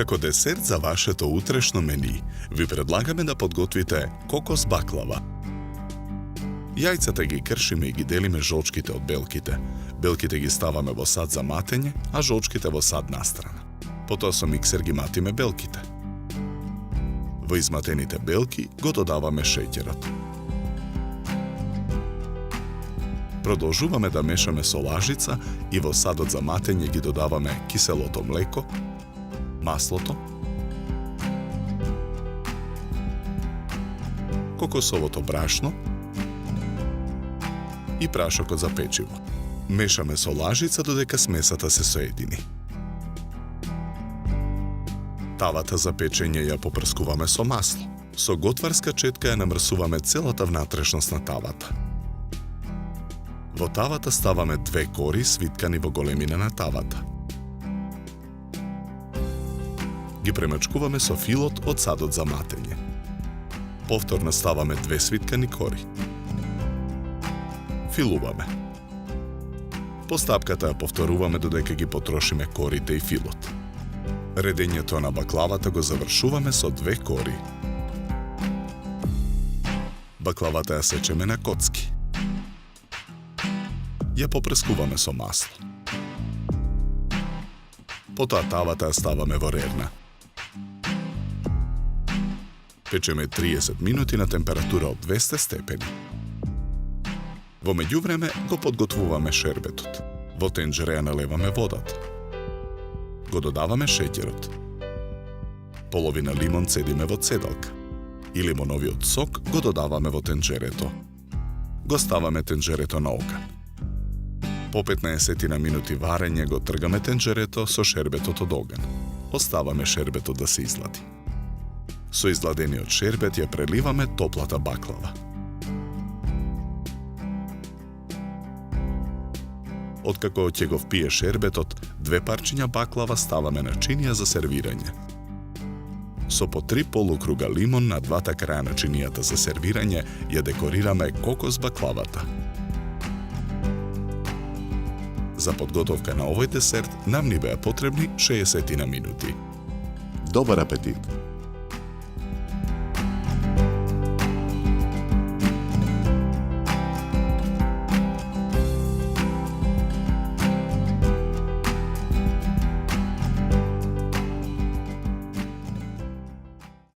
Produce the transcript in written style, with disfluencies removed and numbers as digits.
Како десерт за вашето утрешно мени, ви предлагаме да подготвите кокос баклава. Јајцата ги кршиме и ги делиме жолчките од белките. Белките ги ставаме во сад за матење, а жолчките во сад настрана. Потоа со миксер ги матиме белките. Во изматените белки го додаваме шеќерот. Продолжуваме да мешаме со лажица и во садот за матење ги додаваме киселото млеко, маслото, кокосовото брашно и прашокот за печиво. Мешаме со лажица додека смесата се соедини. Тавата за печење ја попрскуваме со масло. Со готварска четка ја намрсуваме целата внатрешност на тавата. Во тавата ставаме 2 кори свиткани во големина на тавата. Ги премачкуваме со филот од садот за матење. Повторно ставаме 2 свиткани кори. Филуваме. Постапката ја повторуваме додека ги потрошиме корите и филот. Редењето на баклавата го завршуваме со 2 кори. Баклавата ја сечеме на коцки. Ја попрескуваме со масло. Потоа тавата ја ставаме во рерна. Печеме 30 минути на температура од 200 степени. Во меѓувреме го подготвуваме шербетот. Во тенџера ја налеваме водата. Го додаваме шеќерот. Половина лимон цедиме во цедалка. И лимоновиот сок го додаваме во тенџерето. Го ставаме тенџерето на оган. По 15 минути варење го тргаме тенџерето со шербетот од оган. Оставаме шербетот да се излади. Со изладениот шербет ја преливаме топлата баклава. Откако ќе го впие шербетот, 2 парчиња баклава ставаме на чинија за сервирање. Со по 3 полукруга лимон на двата краја на чинијата за сервирање ја декорираме кокос баклавата. За подготовка на овој десерт нам ни беа потребни 60 минути. Добар апетит!